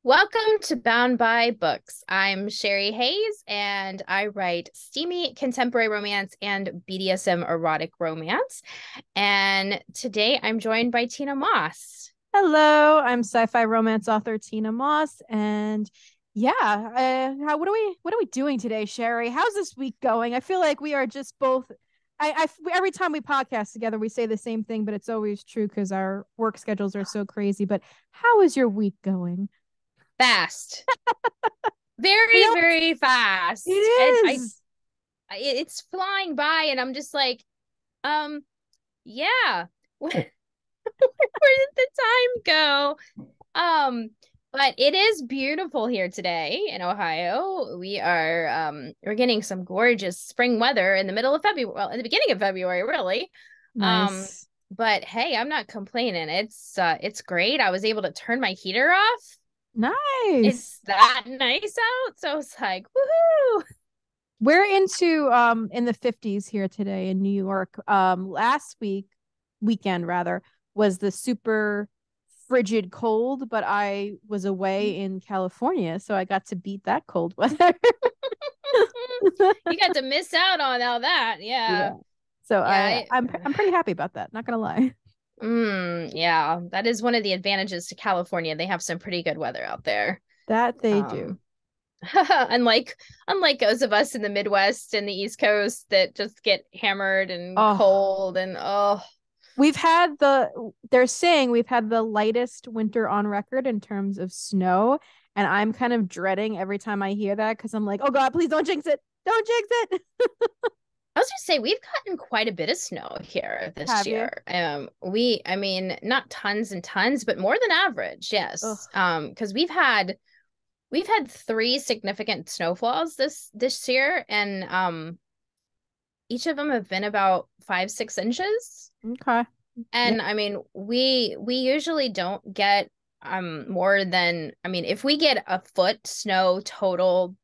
Welcome to Bound by Books. I'm Sherri Hayes, and I write steamy contemporary romance and BDSM erotic romance. And today I'm joined by Tina Moss. Hello, I'm sci-fi romance author Tina Moss, and what are we doing today, Sherri? How's this week going? I feel like we are just both. Every time we podcast together, we say the same thing, but it's always true because our work schedules are so crazy. But how is your week going? Fast, I very, know very it fast, and is. it's flying by, and I'm just like, yeah, where did the time go? Um, but it is beautiful here today in Ohio. We're getting some gorgeous spring weather in the middle of February. Well, in the beginning of February, really. Um, Nice, but hey, I'm not complaining. It's great. I was able to turn my heater off. nice. It's that nice out. So it's like, woohoo. We're into in the 50s here today in New York. Last weekend rather, was the super frigid cold, but I was away in California, so I got to beat that cold weather. You got to miss out on all that. Yeah. Yeah. So Yeah. I'm pretty happy about that, not gonna lie. Yeah, that is one of the advantages to California. They have some pretty good weather out there. That they do. Um, unlike those of us in the Midwest and the East Coast that just get hammered and Oh, cold and oh they're saying we've had the lightest winter on record in terms of snow, and I'm kind of dreading every time I hear that because I'm like, oh God, please don't jinx it. Don't jinx it. I was gonna say we've gotten quite a bit of snow here this Have you? year. I mean, not tons and tons, but more than average, Ugh. yes. Because we've had three significant snowfalls this year, and each of them have been about 5, 6 inches. Okay. Yeah. And I mean, we usually don't get more than, I mean, if we get a foot snow total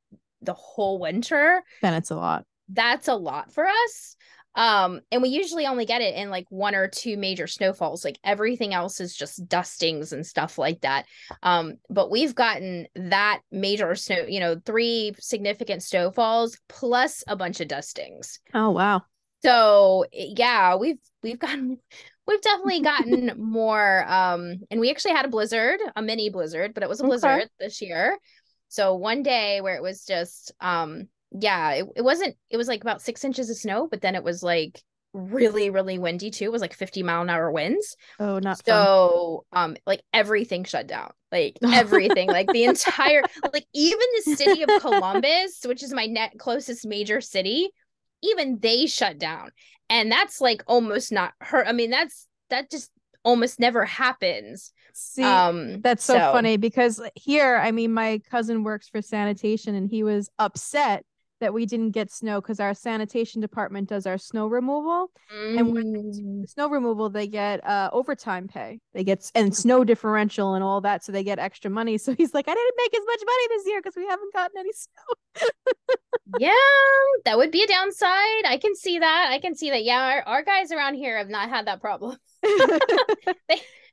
the whole winter, Then it's a lot. that's a lot for us. And we usually only get it in like one or two major snowfalls. Like everything else is just dustings and stuff like that. But we've gotten that major snow, three significant snowfalls plus a bunch of dustings. Oh wow. So yeah, we've definitely gotten more. And we actually had a blizzard, a mini blizzard, but it was a Okay. blizzard this year. So one day where it was just yeah, it wasn't, it was like about 6 inches of snow, but then it was like really, really windy too. It was like 50-mile-an-hour winds. Oh, not fun. So like everything shut down. Like everything, like the entire, like even the city of Columbus, which is my net closest major city, even they shut down. And that's like almost not her. I mean, that just almost never happens. See, that's so So funny because here, I mean, my cousin works for sanitation and he was upset that we didn't get snow because our sanitation department does our snow removal. And when they do mm, the snow removal, they get overtime pay. They get and snow differential and all that, so they get extra money. So he's like, I didn't make as much money this year because we haven't gotten any yeah, that would be a downside. I can see that. I can see that. Yeah, our guys around here have not had that problem. snow.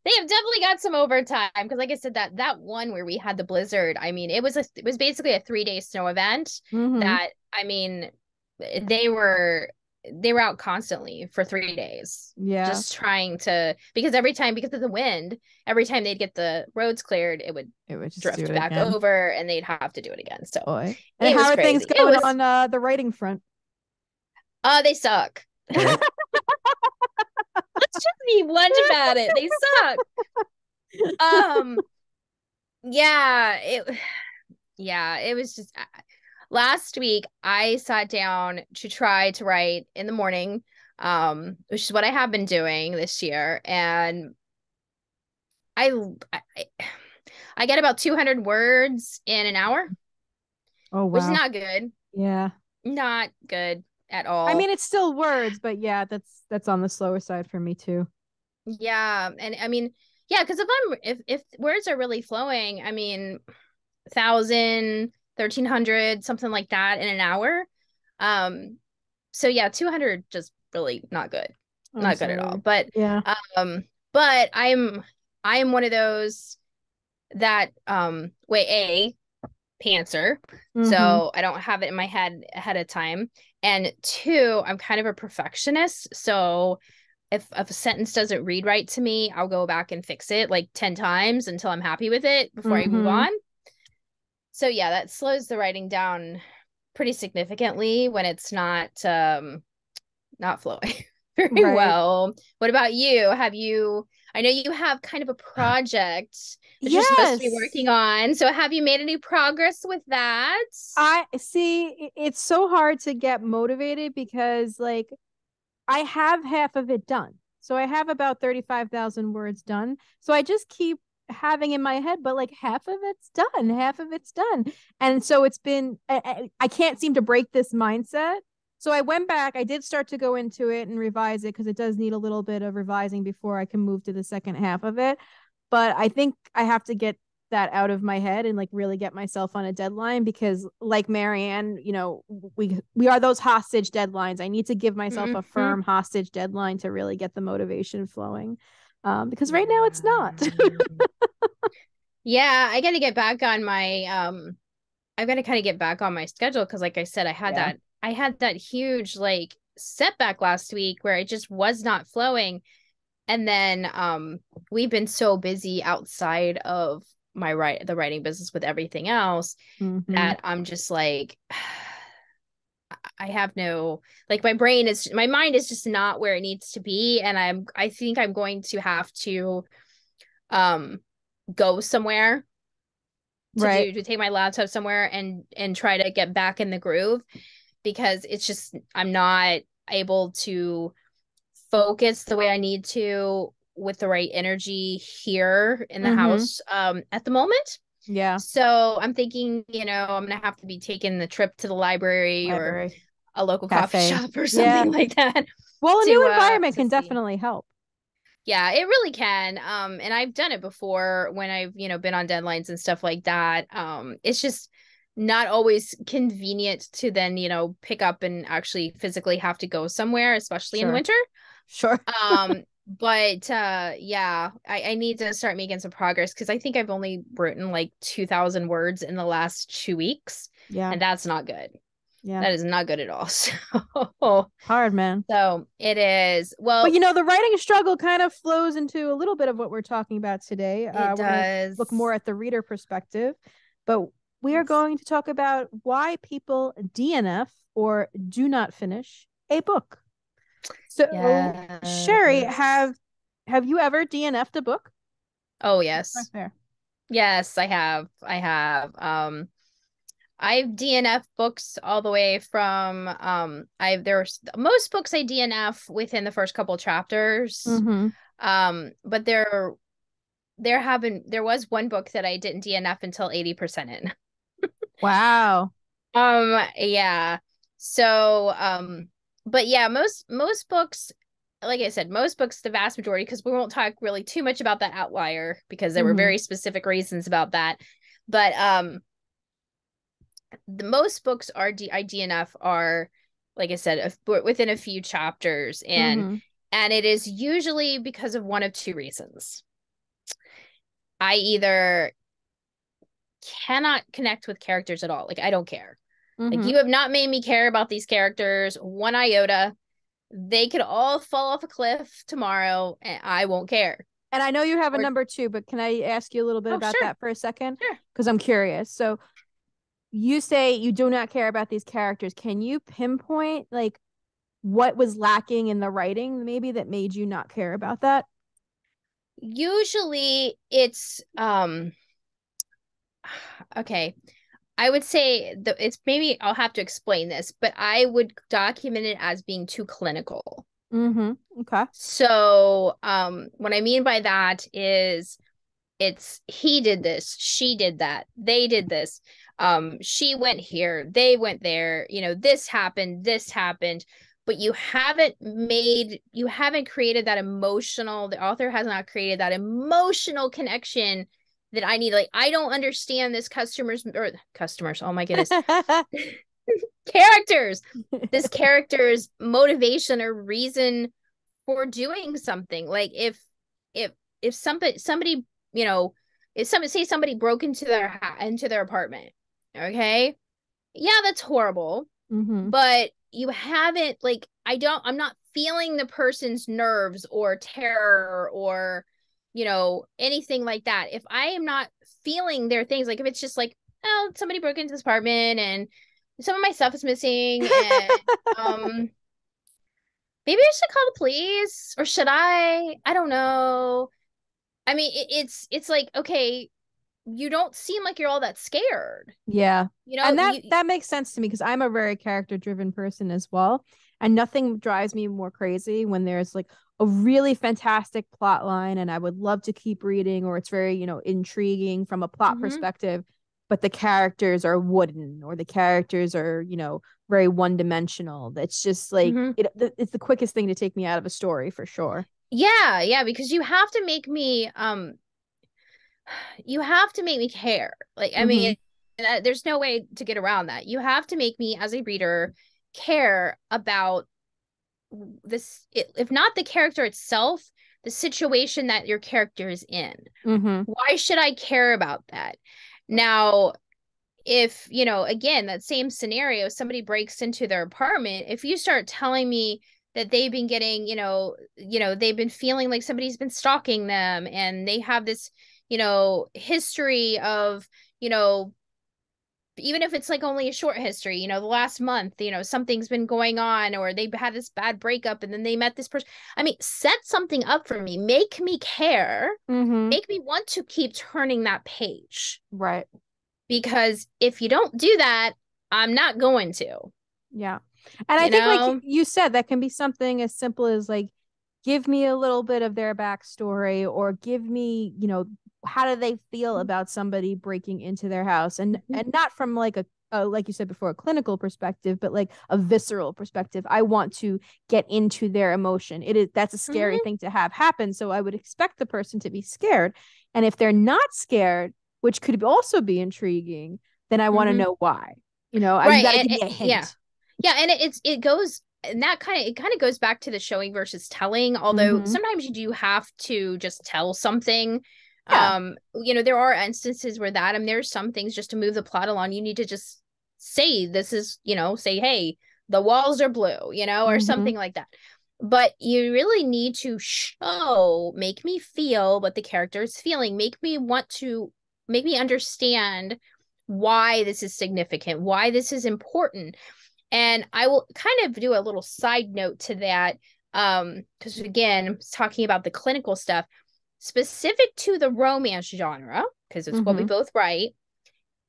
They have definitely got some overtime because, like I said, that one where we had the blizzard. I mean, it was basically a 3-day snow event. Hmm. That I mean, they were they were out constantly for 3 days, Yeah, just trying to, because every time, because of the wind, every time they'd get the roads cleared, it would it would just do drift it back again. over, and they'd have to do it again. So Boy. And it how was are things crazy. It going was on the writing front? they suck. Let's just be blunt about it. They suck. Um, yeah, it was just last week I sat down to try to write in the morning, which is what I have been doing this year, and I I, I get about 200 words in an hour, Oh which is wow. not good. Yeah. Not good at I all. mean, it's still words, but yeah, that's on the slower side for me too. Yeah, and I mean, yeah, because if words are really flowing, I mean, 1,000, 1,300, something like that in an hour. So yeah, 200 just really not good. I'm Not good at all. sorry. But Yeah. um but I'm one of those, that way pantser, Mm-hmm. so I don't have it in my head ahead of time, and two, I'm kind of a perfectionist, so if a sentence doesn't read right to me, I'll go back and fix it like 10 times until I'm happy with it before I move Mm-hmm. on. So yeah, that slows the writing down pretty significantly when it's not flowing very Right. well. What about you? Have you, I know you have kind of a project that you're supposed to be Yes. working on. So have you made any progress with that? I see. It's so hard to get motivated because, like, I have half of it done. So I have about 35,000 words done. So I just keep having in my head, but like half of it's done, half of it's done. And so it's been, I can't seem to break this mindset. So I went back, I did start to go into it and revise it because it does need a little bit of revising before I can move to the second half of it. But I think I have to get that out of my head and like really get myself on a deadline because like Marianne, we are those hostage deadlines. I need to give myself a Mm-hmm. firm hostage deadline to really get the motivation flowing. Because right now it's not. Yeah. Yeah, I got to get back on my I've got to kind of get back on my schedule because like I said, Yeah. I had that huge like setback last week where it just was not flowing. And then we've been so busy outside of the writing business with everything else Mm-hmm. that I'm just like I have no, like my mind is just not where it needs to be, and I think I'm going to have to um go somewhere Right. to take my laptop somewhere and try to get back in the groove because it's just I'm not able to focus the way I need to with the right energy here in the Mm-hmm. house at the moment. Yeah. So I'm thinking, I'm gonna have to be taking the trip to the library or Library, a local coffee cafe. shop or Yeah. something like that Well, a new environment to can see. definitely help. Yeah, it really can. And I've done it before when I've, been on deadlines and stuff like that. It's just not always convenient to then, pick up and actually physically have to go somewhere, especially in the Sure. winter. Sure. But yeah, I need to start making some progress because I think I've only written like 2,000 words in the last 2 weeks, Yeah. and that's not good. Yeah. That is not good at all. So, Hard, man. so it is. But Well, the writing struggle kind of flows into a little bit of what we're talking about today. it We're going to does. look more at the reader perspective, but we are Yes. going to talk about why people DNF or do not finish a book. So, Sherri, Yes. have you ever DNF'd a book? Oh, Right yes. there. Yes, I have. I have. I've DNF books all the way from there's most books I DNF within the first couple chapters. Mm-hmm. But there was one book that I didn't DNF until 80% in. Wow. Yeah. So but yeah, most books, like I said, most books, the vast majority, because we won't talk really too much about that outlier because there were Mm-hmm. very specific reasons about that. But the most books I DNF are, like I said, within a few chapters, Mm-hmm. and it is usually because of one of two reasons. I either cannot connect with characters at all. Like I don't care. Like Mm-hmm. you have not made me care about these characters one iota. They could all fall off a cliff tomorrow and I won't care. And I know you have a Or number two, but can I ask you a little bit oh about sure, that for a second? sure. Because I'm curious. So, you say you do not care about these characters. Can you pinpoint like what was lacking in the writing maybe that made you not care about that? Usually it's okay. I would say that it's maybe I'll have to explain this, but I would document it as being too clinical. Mm-hmm. Okay. So, what I mean by that is it's he did this, she did that, they did this, she went here, they went there, this happened, but you haven't created that emotional, the author has not created that emotional connection that I need. Like, I don't understand this customers, oh my goodness, characters, this character's motivation or reason for doing something. Like if somebody, you know if somebody broke into their apartment, okay? Yeah, that's horrible, Mm-hmm. but you haven't like I'm not feeling the person's nerves or terror or anything like that. If I am not feeling their things, like if it's just like, oh, somebody broke into this apartment and some of my stuff is missing and maybe I should call the police or should I don't know. I mean, it's like, okay, you don't seem like you're all that scared. Yeah. You know, And that makes sense to me because I'm a very character driven person as well. And nothing drives me more crazy when there's like a really fantastic plot line and I would love to keep reading, or it's very, intriguing from a plot mhm, perspective, but the characters are wooden or the characters are, very one dimensional. It's just like mhm. it's the quickest thing to take me out of a story for sure. Yeah, yeah, because you have to make me care. Like, I Mm-hmm. mean, there's no way to get around that. You have to make me as a reader care about this, if not the character itself, the situation that your character is in. Mm-hmm. Why should I care about that? Now, if, again, that same scenario, somebody breaks into their apartment, if you start telling me that they've been getting, they've been feeling like somebody's been stalking them and they have this, history of, even if it's like only a short history, the last month, something's been going on or they've had this bad breakup and then they met this person. I mean, set something up for me, make me care, Mm-hmm. make me want to keep turning that page. Right. Because if you don't do that, I'm not going to, Yeah. And I you think, like know? you said, that can be something as simple as like, give me a little bit of their backstory, or give me, how do they feel about somebody breaking into their house? And not from like like you said before, a clinical perspective, but like a visceral perspective. I want to get into their emotion. That's a scary Mm-hmm. thing to have happen. So I would expect the person to be scared. And if they're not scared, which could also be intriguing, then I want to Mm-hmm. know why. You Right. got to give me a Yeah. hint. Yeah. And it goes, and it kind of goes back to the showing versus telling, although Mm-hmm. sometimes you do have to just tell something. Yeah. There are instances where there's some things just to move the plot along. You need to just say, this is, say, hey, the walls are blue, or Mm-hmm. something like that. But you really need to make me feel what the character is feeling, make me understand why this is significant, why this is important. And I will kind of do a little side note to that. Because again, I'm talking about the clinical stuff specific to the romance genre, because it's what we Mm-hmm. both write,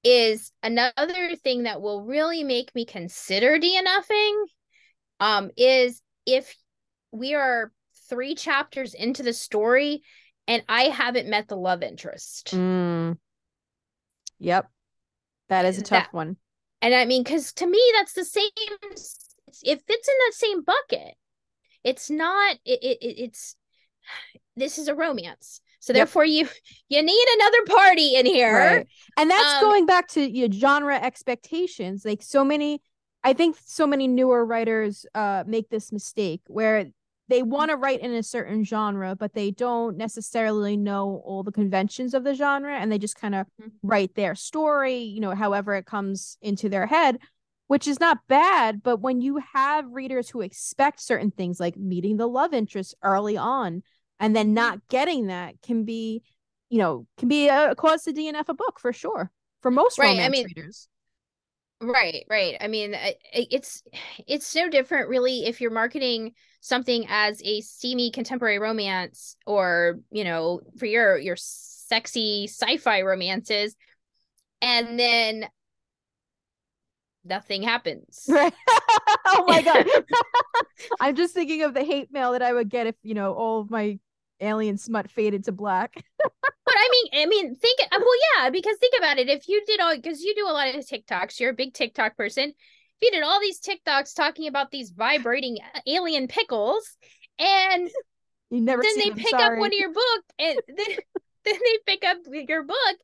is another thing that will really make me consider DNFing. Is if we are 3 chapters into the story and I haven't met the love interest. Mm. Yep. That is a tough That one. And I mean, because to me, that's the same. It fits in that same bucket. It's not. It's this is a romance, so Yep. therefore you need another party in here. Right. And that's Um. going back to genre expectations. Like I think so many newer writers make this mistake where they want to write in a certain genre, but they don't necessarily know all the conventions of the genre, and they just kind of write their story, however it comes into their head, which is not bad. But when you have readers who expect certain things like meeting the love interest early on and then Mhm. not getting that, can be a cause to DNF a book for sure for most Right. I romance mean, readers. right. I mean, it's no different really if you're marketing something as a steamy contemporary romance, or for your sexy sci-fi romances, and then nothing happens. Right. Oh my God. I'm just thinking of the hate mail that I would get if, all of my alien smut faded to black. But I mean, well, yeah, because think about it. If you did because you do a lot of TikToks, you're a big TikTok person. If you did all these TikToks talking about these vibrating alien pickles, and You never then see they them, pick up one sorry. of your book, and then they pick up your book,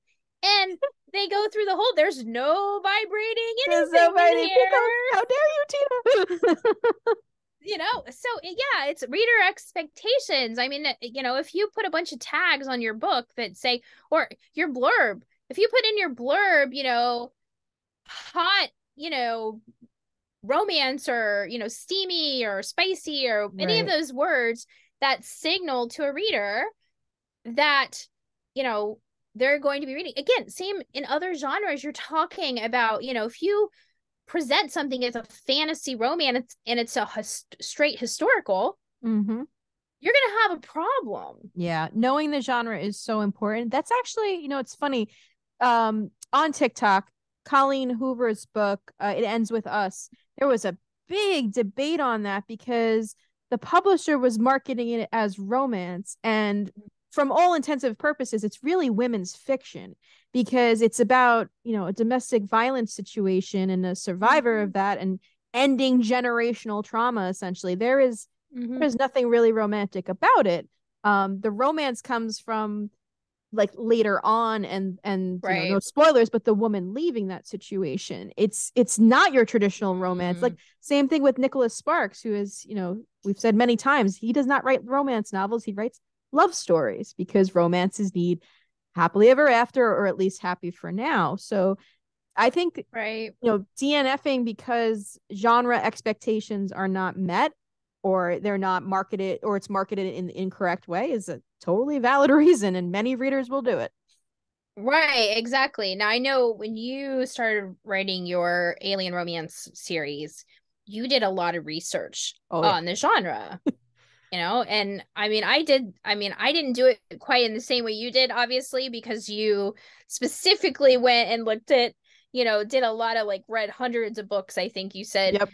and they go through the whole. There's no vibrating There's so anything in many here. pickles. How dare you, Tina? So yeah, it's reader expectations. I mean, if you put a bunch of tags on your book that say, or your blurb, if you put in your blurb, hot, romance, or, steamy or spicy, or any of Right. those words that signal to a reader that, you know, they're going to be reading. Again, same in other genres. You're talking about, if you present something as a fantasy romance and it's a straight historical, Mm-hmm. you're going to have a problem. Yeah, knowing the genre is so important. That's actually, it's funny. On TikTok, Colleen Hoover's book, It Ends With Us, there was a big debate on that because the publisher was marketing it as romance. And from all intensive purposes, it's really women's fiction because it's about, a domestic violence situation and a survivor of that and ending generational trauma, essentially. There's nothing really romantic about it. The romance comes from like later on, and no Right. spoilers, but the woman leaving that situation. It's not your traditional romance. Like same thing with Nicholas Sparks, who is, we've said many times, he does not write romance novels. He writes love stories because romances need happily ever after, or at least happy for now. So I think, Right. DNFing because genre expectations are not met, or they're not marketed, or it's marketed in the incorrect way, is a totally valid reason, and many readers will do it. Right, exactly. Now I know when you started writing your alien romance series, you did a lot of research Oh yeah. on the genre, and I didn't do it quite in the same way you did, obviously, because you specifically went and looked at, did a lot of, like, read hundreds of books, I think you said, Yep.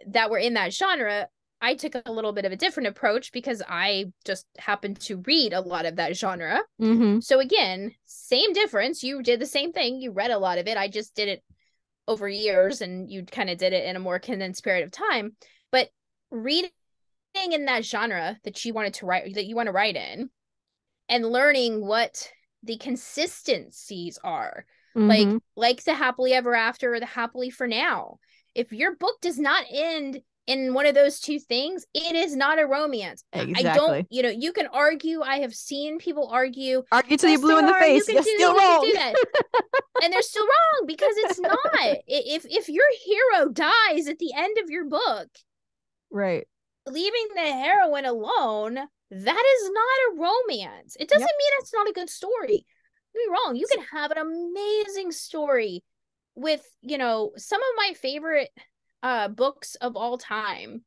that were in that genre. I took a little bit of a different approach because I just happened to read a lot of that genre. Mm-hmm. So again, same difference. You did the same thing. You read a lot of it. I just did it over years, and you kind of did it in a more condensed period of time. But reading in that genre that you wanted to write, that you want to write in, and learning what the consistencies are, Mm-hmm. like the happily ever after or the happily for now. If your book does not end in one of those two things, it is not a romance. I don't, Exactly. you can argue. I have seen people argue, Argue till you yes, blue they in the are. face. You're still You can wrong. do that. And they're still wrong because it's not. If your hero dies at the end of your book, Right. leaving the heroine alone, that is not a romance. It doesn't Yep. mean it's not a good story. Don't be wrong. You can have an amazing story with, some of my favorite books of all time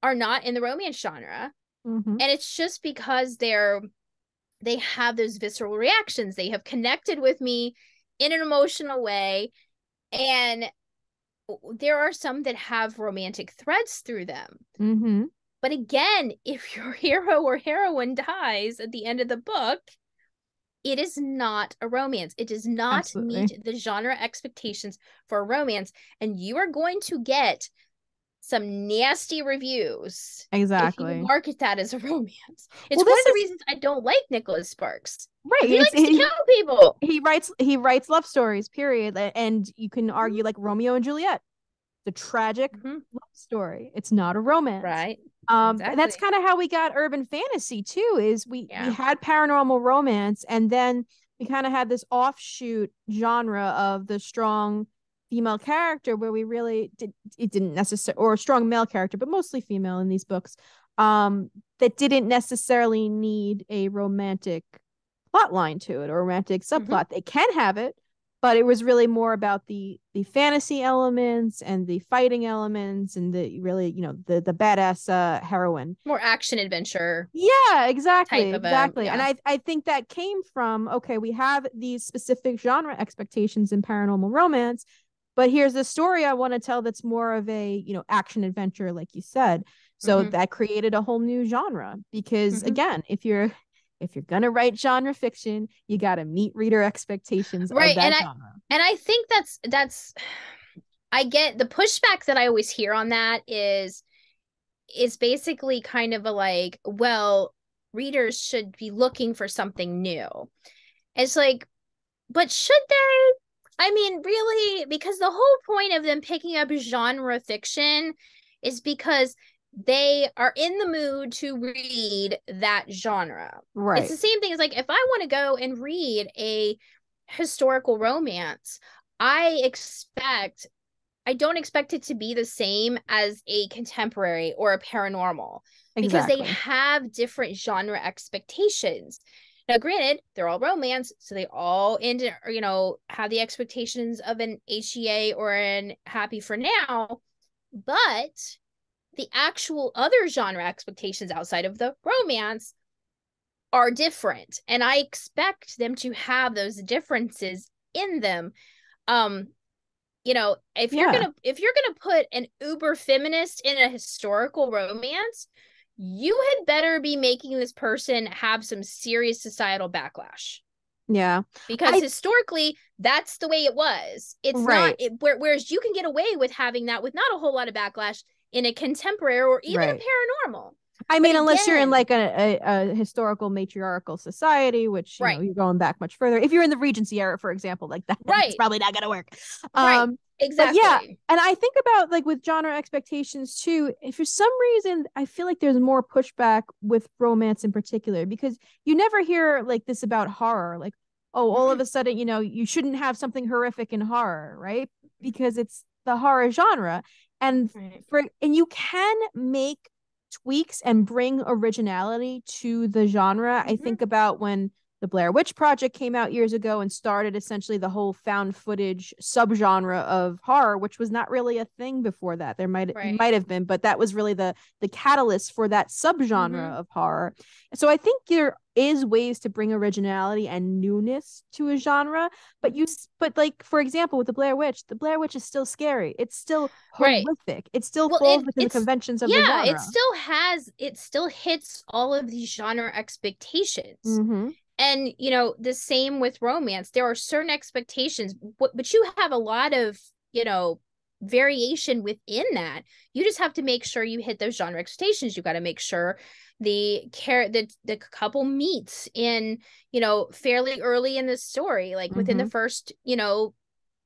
are not in the romance genre. Mm-hmm. And it's just because they have those visceral reactions. They have connected with me in an emotional way. And there are some that have romantic threads through them. Mm-hmm. But again, if your hero or heroine dies at the end of the book, it is not a romance. It does not Absolutely. meet the genre expectations for a romance. And you are going to get some nasty reviews if you Exactly. market that as a romance. Well, It's one this of the is reasons I don't like Nicholas Sparks, right. because he It's likes to kill people. he writes love stories, period. And you can Mm-hmm. argue like Romeo and Juliet, the tragic Mm-hmm. love story. It's not a romance. Right. And that's Exactly. kind of how we got urban fantasy too, is we Yeah. had paranormal romance, and then we kind of had this offshoot genre of the strong female character where we really did it didn't necessarily, or a strong male character, but mostly female in these books, that didn't necessarily need a romantic plot line to it or romantic Mm-hmm. subplot. They can have it, but it was really more about the fantasy elements and the fighting elements and the really, the badass heroine. More action adventure Yeah, type exactly, of a, exactly. And yeah. I think that came from, okay, we have these specific genre expectations in paranormal romance, but here's the story I want to tell that's more of a, action adventure, like you said. So Mm-hmm. that created a whole new genre because, Mm-hmm. again, if you're gonna write genre fiction, you got to meet reader expectations of Right. that genre. And I think that's I get the pushback that I always hear on that is basically kind of a, like, well, readers should be looking for something new. It's like, but should they? I mean, really? Because the whole point of them picking up genre fiction is because they are in the mood to read that genre. It's Right. the same thing as like if I want to go and read a historical romance, I expect I don't expect it to be the same as a contemporary or a paranormal because they Exactly. have different genre expectations. Now, granted, they're all romance, so they all have the expectations of an HEA or an Happy for Now, but the actual other genre expectations outside of the romance are different. And I expect them to have those differences in them. Um, if you're Yeah. gonna put an uber feminist in a historical romance, you had better be making this person have some serious societal backlash Yeah. because I historically that's the way it was. It's not right. whereas you can get away with having that with not a whole lot of backlash in a contemporary or even Right. a paranormal. I But mean, unless you're in again, like a historical matriarchal society, which, right, you're going back much further. If you're in the Regency era, for example, like that, then it's right, probably not going to work. right, But yeah, exactly. and I think about like with genre expectations too, if for some reason I feel like there's more pushback with romance in particular, because you never hear like this about horror. Like, oh, all of Mm-mm. a sudden, you shouldn't have something horrific in horror, right? Because it's the horror genre. And Right. and you can make tweaks and bring originality to the genre. I Mm-hmm. think about when the Blair Witch Project came out years ago and started essentially the whole found footage subgenre of horror, which was not really a thing before that. There might Right. have been, but that was really the catalyst for that subgenre Mm-hmm. of horror. So I think there is ways to bring originality and newness to a genre, but Mm-hmm. but like for example with the Blair Witch is still scary. It's still Right. horrific. It still Well, falls within the it's conventions of the yeah, it genre. still has it still hits all of these genre expectations. Mm-hmm. And the same with romance. There are certain expectations, but you have a lot of, variation within that. You just have to make sure you hit those genre expectations. You got to make sure the couple meets in, fairly early in the story, like within the Mm-hmm. first,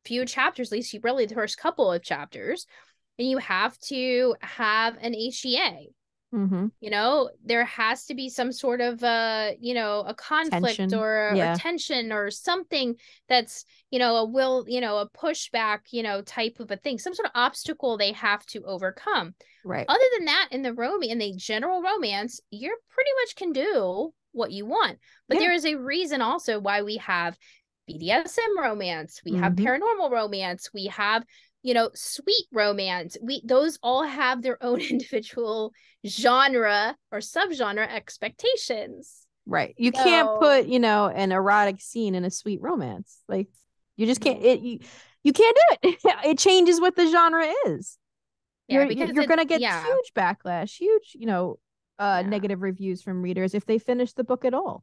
few chapters, at least really the first couple of chapters, and you have to have an HEA. Mm-hmm. There has to be some sort of a conflict Tension. or Yeah. tension or something that's a pushback type of a thing, some sort of obstacle they have to overcome. Right. Other than that, in the general romance, you're pretty much can do what you want. But Yeah. there is a reason also why we have BDSM romance, we have Mm-hmm. paranormal romance, we have sweet romance. Those all have their own individual genre or subgenre expectations. Right. You can't So, put, an erotic scene in a sweet romance. Like you just can't no. you can't do it. It changes what the genre is. Yeah, because You're it gonna get yeah, huge backlash, huge, yeah. negative reviews from readers if they finish the book at all.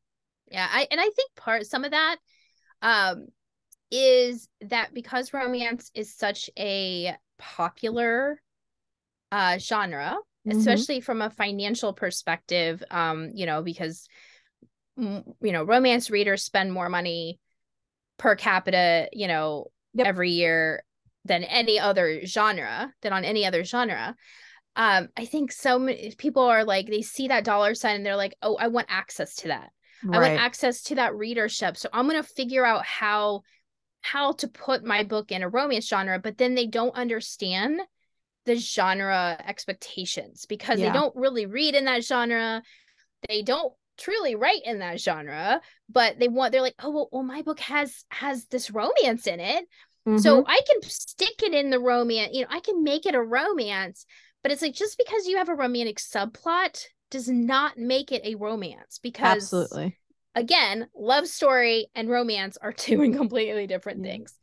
Yeah, I think some of that um is that because romance is such a popular genre, Mm-hmm. especially from a financial perspective, because romance readers spend more money per capita, Yep. every year than on any other genre. I think so many people are like, they see that dollar sign and they're like, oh, I want access to that. I want Right. access to that readership. So I'm going to figure out how to put my book in a romance genre, but then they don't understand the genre expectations because they Yeah. don't really read in that genre. They don't truly write in that genre, but they're like, oh well, my book has this romance in it, Mm-hmm. so I can stick it in the romance, I can make it a romance. But it's like, just because you have a romantic subplot does not make it a romance, because Absolutely. again, love story and romance are two and completely different Yeah. things.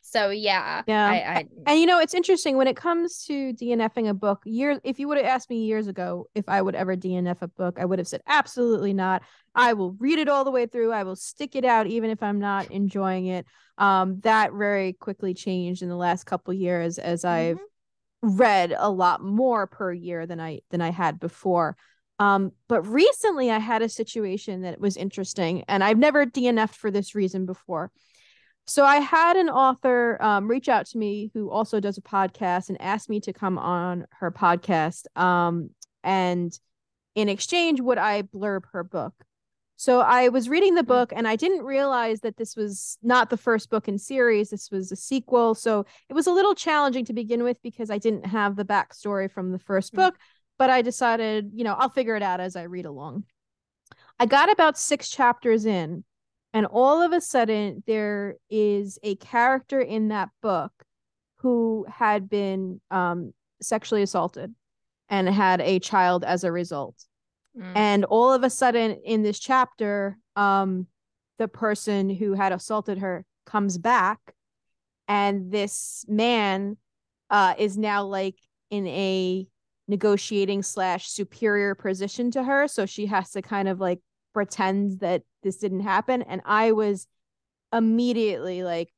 So yeah, Yeah. I And it's interesting when it comes to DNFing a book. If you would have asked me years ago if I would ever DNF a book, I would have said absolutely not. I will read it all the way through. I will stick it out even if I'm not enjoying it. That very quickly changed in the last couple years as I've mm-hmm. read a lot more per year than I had before. But recently I had a situation that was interesting, and I've never DNF'd for this reason before. So I had an author reach out to me who also does a podcast and asked me to come on her podcast. and in exchange, would I blurb her book? So I was reading the book and I didn't realize that this was not the first book in series. This was a sequel. So it was a little challenging to begin with because I didn't have the backstory from the first book, but I decided, I'll figure it out as I read along. I got about 6 chapters in, and all of a sudden there is a character in that book who had been sexually assaulted and had a child as a result. And all of a sudden in this chapter, the person who had assaulted her comes back, and this man is now like in a negotiating / superior position to her. So she has to kind of like pretend that this didn't happen. And I was immediately like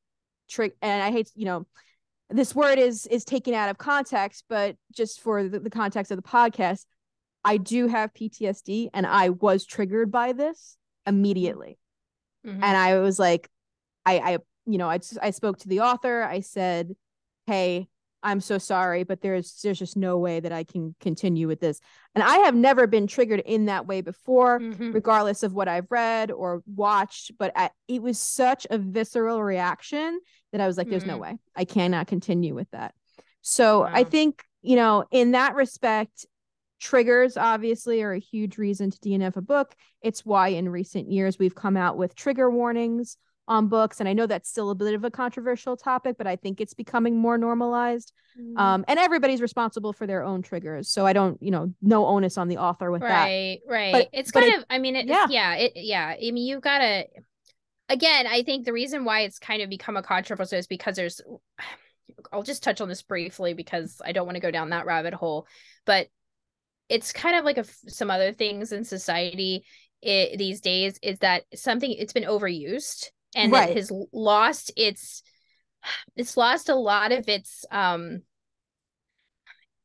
and I hate, this word is taken out of context, but just for the context of the podcast, I do have PTSD and I was triggered by this immediately. And I was like, I spoke to the author. I said, hey, I'm so sorry, but there's just no way that I can continue with this. And I have never been triggered in that way before, regardless of what I've read or watched. But it was such a visceral reaction that I was like, there's no way. I cannot continue with that. So I think, in that respect, triggers obviously are a huge reason to DNF a book. It's why in recent years we've come out with trigger warnings on books. And I know that's still a bit of a controversial topic, but I think it's becoming more normalized. And everybody's responsible for their own triggers. So I don't, no onus on the author with that. Right. But it's kind of, I mean, I mean, you've got to, again, I think the reason why it's kind of become a controversy is because I'll just touch on this briefly because I don't want to go down that rabbit hole, but it's kind of like some other things in society these days is that it's been overused and that has lost it's lost a lot of its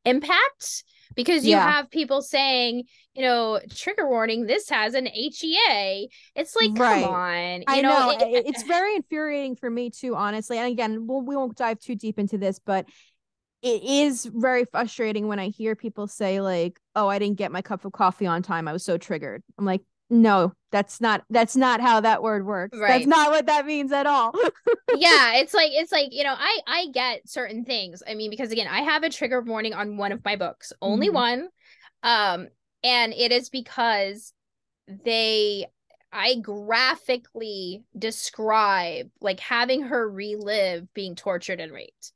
impact, because you have people saying, trigger warning, this has an HEA. It's like, come on. I know. It's very infuriating for me too, honestly. And again, we won't dive too deep into this, but it is very frustrating when I hear people say like, oh, I didn't get my cup of coffee on time, I was so triggered. I'm like, no, that's not how that word works. Right. That's not what that means at all. Yeah, it's like, I get certain things. I mean, because again, I have a trigger warning on one of my books, only one. And it is because I graphically describe like having her relive being tortured and raped,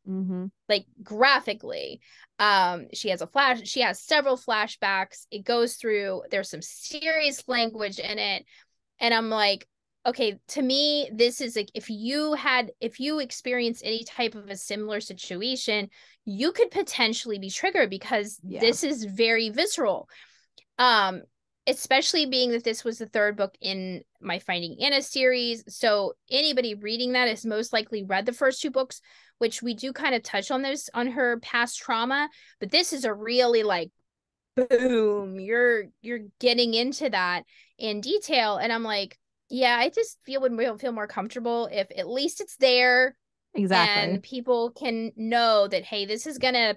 like graphically. She has several flashbacks. It goes through, there's some serious language in it. And I'm like, okay, to me, this is like, if you experience any type of a similar situation, you could potentially be triggered because this is very visceral. Especially being that this was the 3rd book in my Finding Anna series. So anybody reading that has most likely read the first 2 books, which we do kind of touch on those, on her past trauma. But this is a really like, boom, you're getting into that in detail. And I'm like, yeah, I just would feel more comfortable if at least it's there. Exactly. And people can know that, hey, this is gonna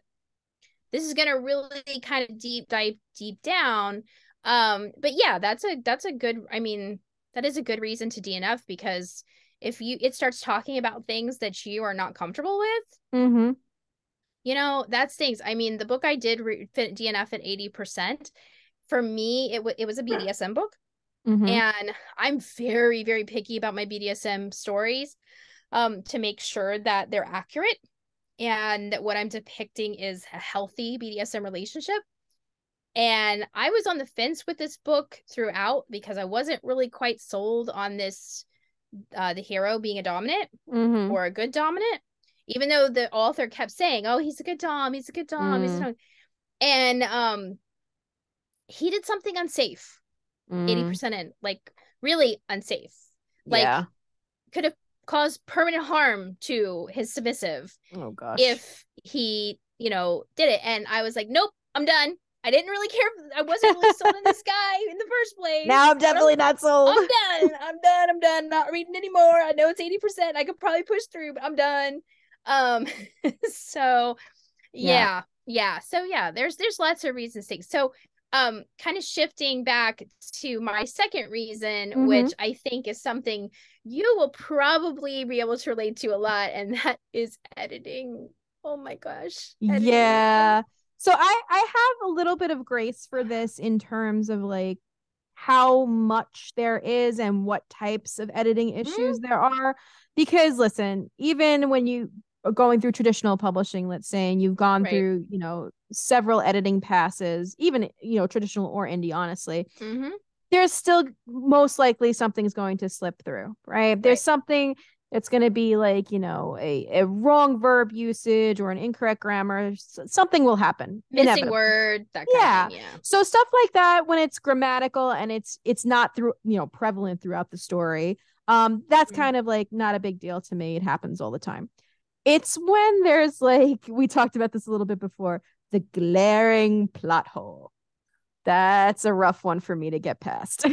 really kind of dive deep down. But yeah, that's a good, I mean, that is a good reason to DNF, because if it starts talking about things that you are not comfortable with, that stings. I mean, the book I did DNF at 80%. For me, it was a BDSM book. And I'm very, very picky about my BDSM stories, to make sure that they're accurate and that what I'm depicting is a healthy BDSM relationship. And I was on the fence with this book throughout because I wasn't really quite sold on this, the hero being a dominant or a good dominant, even though the author kept saying, oh, he's a good dom, he's a good dom, he's a dom. And he did something unsafe 80% in, like really unsafe. Like could have caused permanent harm to his submissive. Oh gosh. If he, did it. And I was like, nope, I'm done. I didn't really care. I wasn't really sold on this guy in the first place. Now I'm definitely not sold. I'm done. Not reading anymore. I know it's 80%. I could probably push through, but I'm done. So yeah. So yeah, there's lots of reasons to think. So kind of shifting back to my second reason, Mm-hmm. which I think is something you will probably be able to relate to a lot, and that is editing. Oh my gosh, editing. Yeah. So I have a little bit of grace for this in terms of like how much there is and what types of editing Mm, issues there are. Because listen, even when you are going through traditional publishing, let's say, and you've gone right. through, several editing passes, even, traditional or indie, honestly, Mm-hmm. there's still most likely something's going to slip through, right? There's Right. something that's going to be like, a wrong verb usage or an incorrect grammar. Something will happen Missing inevitably. word, that kind of Yeah. thing. Yeah. So stuff like that when it's grammatical and it's not through, prevalent throughout the story. That's Mm. kind of like not a big deal to me. It happens all the time. It's when there's like we talked about this a little bit before, the glaring plot hole. That's a rough one for me to get past.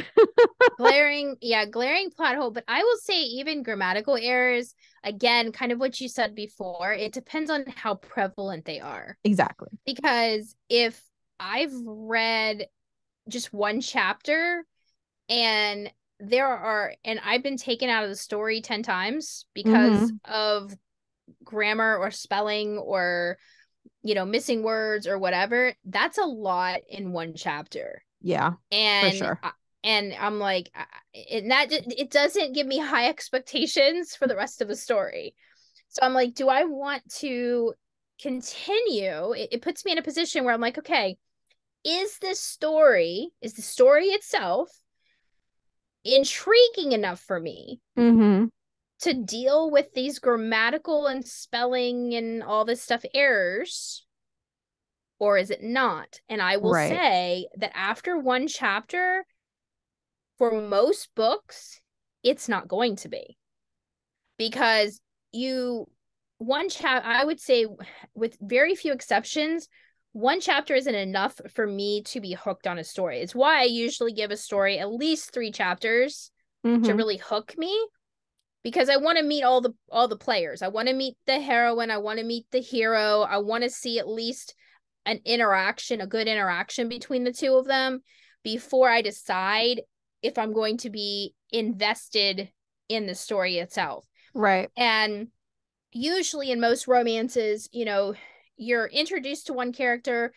Glaring, yeah, glaring plot hole. But I will say, even grammatical errors, again, kind of what you said before, it depends on how prevalent they are. Exactly. Because if I've read just one chapter and and I've been taken out of the story 10 times because Mm-hmm. of grammar or spelling or, missing words or whatever, that's a lot in one chapter. Yeah, for and sure. and I'm like, it doesn't give me high expectations for the rest of the story. So I'm like, do I want to continue? It puts me in a position where I'm like, okay, is the story itself intriguing enough for me Mm-hmm. to deal with these grammatical and spelling and all this stuff errors, or is it not? And I will Right. say that after one chapter, for most books, it's not going to be, because you one chap I would say, with very few exceptions, one chapter isn't enough for me to be hooked on a story. It's why I usually give a story at least 3 chapters to Mm-hmm. really hook me, because I want to meet all the players. I want to meet the heroine, I want to meet the hero, I want to see at least a good interaction between the two of them before I decide if I'm going to be invested in the story itself. Right. And usually in most romances, you're introduced to one character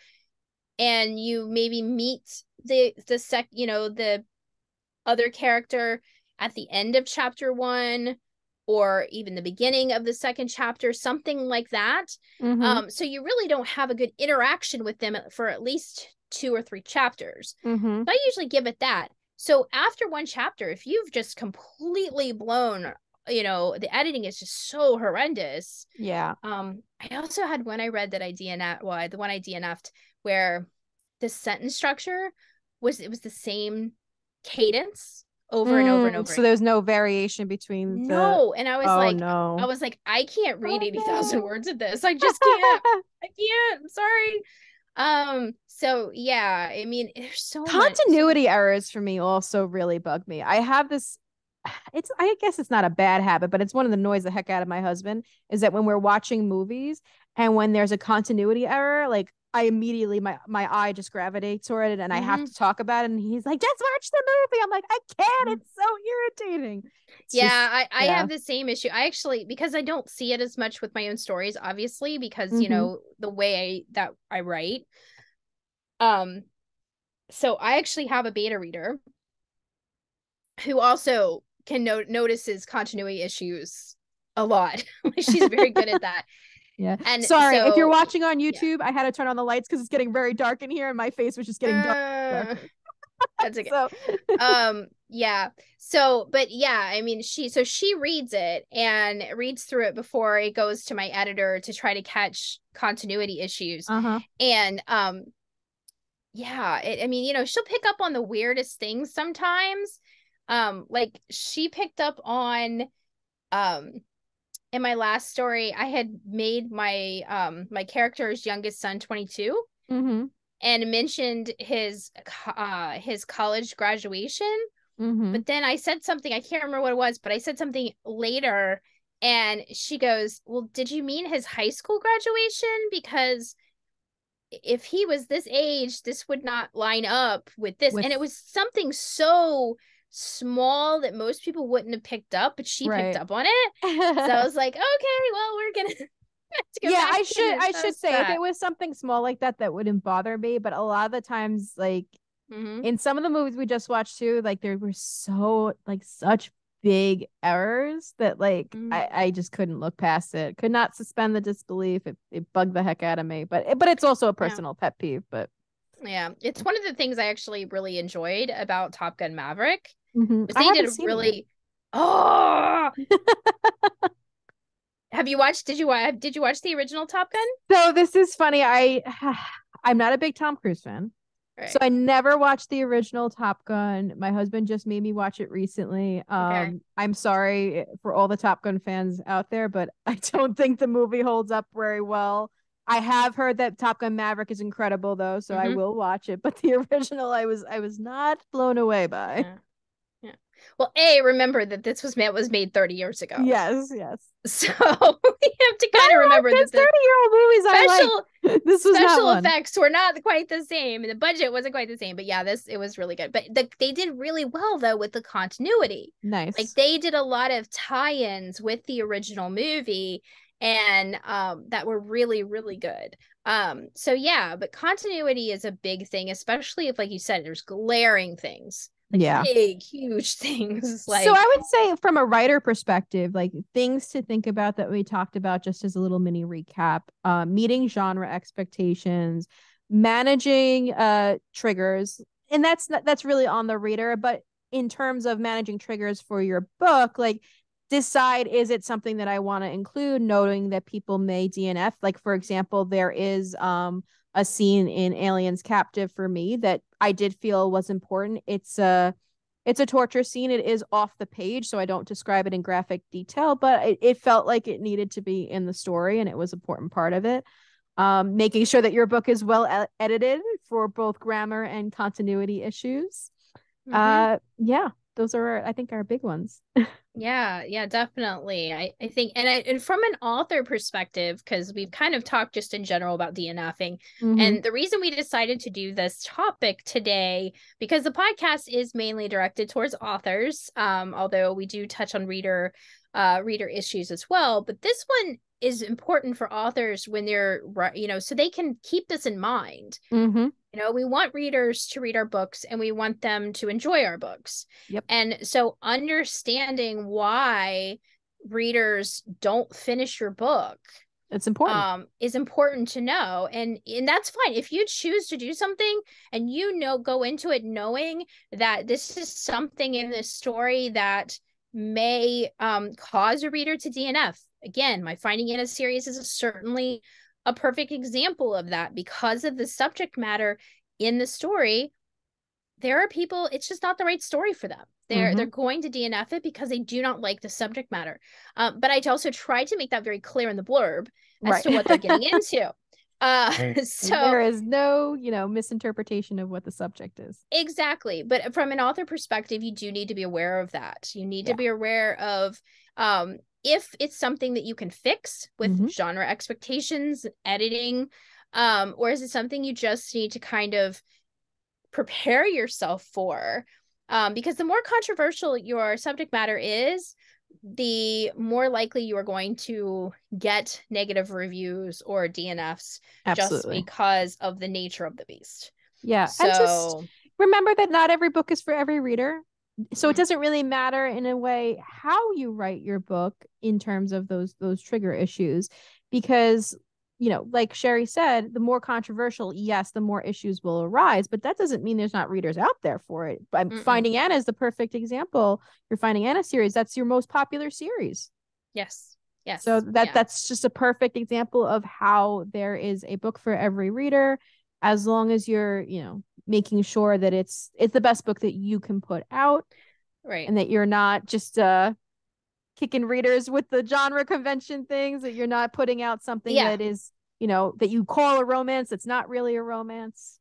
and you maybe meet the other character at the end of chapter 1 or even the beginning of the second chapter, something like that. Mm-hmm. So you really don't have a good interaction with them for at least 2 or 3 chapters. Mm-hmm. So I usually give it that. So after one chapter, if you've just completely blown, the editing is just so horrendous. Yeah. I also had one I read that I DNF, well, the one I DNF'd, where the sentence structure was the same cadence over and over and over So again. there's no variation between the No, and oh I no. was like, I can't read Oh 80,000 no. words of this. I just can't. I can't. I'm sorry. So yeah, I mean, there's so much. Continuity errors for me also really bug me. I have this I guess it's not a bad habit, but it's one of the noise the heck out of my husband is that when we're watching movies and when there's a continuity error, like I immediately my eye just gravitates toward it and I have Mhm. to talk about it and he's like, just watch the movie. I'm like, I can't, it's so irritating. It's Yeah, just I yeah. have the same issue. I actually, because I don't see it as much with my own stories, obviously, because Mm-hmm. the way that I write. Um, so I actually have a beta reader who also can notices continuity issues a lot. She's very good at that. Yeah. And Sorry, if you're so watching on yeah. YouTube, I had to turn on the lights because it's getting very dark in here and my face was just getting Uh, darker. that's okay. So Yeah. So, but yeah, I mean, she reads it and reads through it before it goes to my editor to try to catch continuity issues. uh-huh. And yeah, I mean, she'll pick up on the weirdest things sometimes. Like she picked up on um in my last story, I had made my character's youngest son 22 Mm-hmm. and mentioned his college graduation. Mm-hmm. But then I said something, I can't remember what it was, but I said something later and she goes, "Well, did you mean his high school graduation? Because if he was this age, this would not line up with this. With And it was something so small that most people wouldn't have picked up, but she picked right. up on it. So I was like, okay, well, we're gonna have to go Yeah, back and I should adjust say if it that. was something small like that, that wouldn't bother me. But a lot of the times, like Mm-hmm. in some of the movies we just watched too, like there were so like such big errors that like Mm-hmm. I just couldn't look past it. Could not suspend the disbelief. It bugged the heck out of me. But it's also a Yeah. personal pet peeve. But Yeah. It's one of the things I actually really enjoyed about Top Gun Maverick was I they did haven't a seen it yet. really oh have you watched did you watch the original Top Gun? So this is funny. I'm not a big Tom Cruise fan. So Right. I never watched the original Top Gun. My husband just made me watch it recently. Okay. I'm sorry for all the Top Gun fans out there, but I don't think the movie holds up very well. I have heard that Top Gun Maverick is incredible though, so I Mm-hmm. will watch it. But the original I was not blown away by. Yeah. Yeah. Well, A, remember that this was made 30 years ago. Yes, yes. So we have to kind of I like remember that this the 30-year-old movies I special like. This was not special one. effects were not quite the same and the budget wasn't quite the same. But yeah, this it was really good. But they did really well though with the continuity. Like Nice. they did a lot of tie-ins with the original movie and that were really, really good. So yeah, but continuity is a big thing, especially if like you said, there's glaring things like Yeah. big, huge things So like, I would say from a writer perspective, like things to think about that we talked about just as a little mini recap, meeting genre expectations, managing triggers, and that's really on the reader, but in terms of managing triggers for your book, like decide is it something that I want to include, knowing that people may DNF. Like for example, there is a scene in Aliens Captive for me that I did feel was important. It's a torture scene. It is off the page, so I don't describe it in graphic detail, but it felt like it needed to be in the story and it was an important part of it. Making sure that your book is well edited for both grammar and continuity issues. mm-hmm. Yeah, those are, I think, our big ones. Yeah, definitely. I think, and from an author perspective, because we've kind of talked just in general about DNFing, Mm-hmm. and the reason we decided to do this topic today, because the podcast is mainly directed towards authors, although we do touch on reader issues as well. But this one is important for authors when they're, so they can keep this in mind. Mm-hmm. We want readers to read our books and we want them to enjoy our books. Yep. And so understanding why readers don't finish your book It's important. is important to know. And that's fine. If you choose to do something and go into it knowing that this is something in this story that may cause a reader to DNF. Again, my Finding Anna series is certainly a perfect example of that because of the subject matter in the story. There are people, it's just not the right story for them. They're going to DNF it because they do not like the subject matter. But I also try to make that very clear in the blurb as to what they're getting into. So there is no, misinterpretation of what the subject is. exactly. But from an author perspective, you do need to be aware of that. You need to Yeah. be aware of if it's something that you can fix with genre expectations, editing, or is it something you just need to kind of prepare yourself for? Because the more controversial your subject matter is, the more likely you are going to get negative reviews or DNFs just Absolutely. because of the nature of the beast. Yeah. And just So, remember that not every book is for every reader. So it mm, doesn't really matter in a way how you write your book in terms of those trigger issues because like Sherri said, the more controversial, yes, the more issues will arise, but that doesn't mean there's not readers out there for it. But mm-mm. Finding Anna is the perfect example. Your Finding Anna series, that's your most popular series. Yes. So Yes. Yeah. that's just a perfect example of how there is a book for every reader, as long as you're, making sure that it's the best book that you can put out Right. and that you're not just kicking readers with the genre convention things, that you're not putting out something Yeah. that is, that you call a romance that's not really a romance,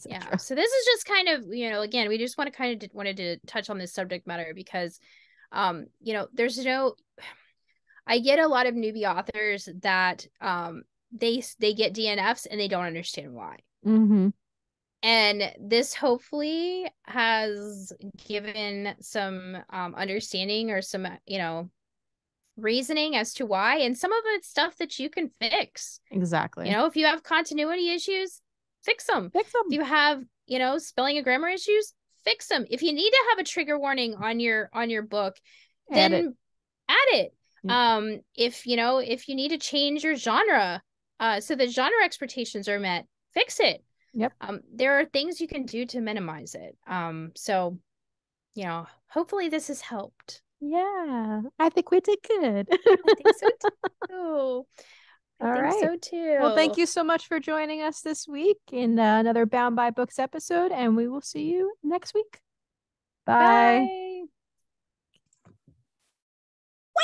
Yeah. etc. So this is just kind of, again, we just want to kind of wanted to touch on this subject matter because there's no I get a lot of newbie authors that they get DNFs and they don't understand why. Mm-hmm. And this hopefully has given some understanding or some, reasoning as to why. And some of it's stuff that you can fix. Exactly. If you have continuity issues, fix them. If you have, spelling and grammar issues, fix them. If you need to have a trigger warning on your book, then add it. Yep. If you need to change your genre, so the genre expectations are met, fix it. Yep. There are things you can do to minimize it. So, hopefully this has helped. Yeah, I think we did good. I think so too. All right. So too. Well, thank you so much for joining us this week in another Bound by Books episode, and we will see you next week. Bye.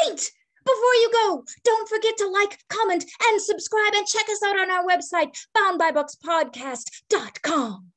Wait! Before you go, don't forget to like, comment, and subscribe, and check us out on our website, boundbybookspodcast.com.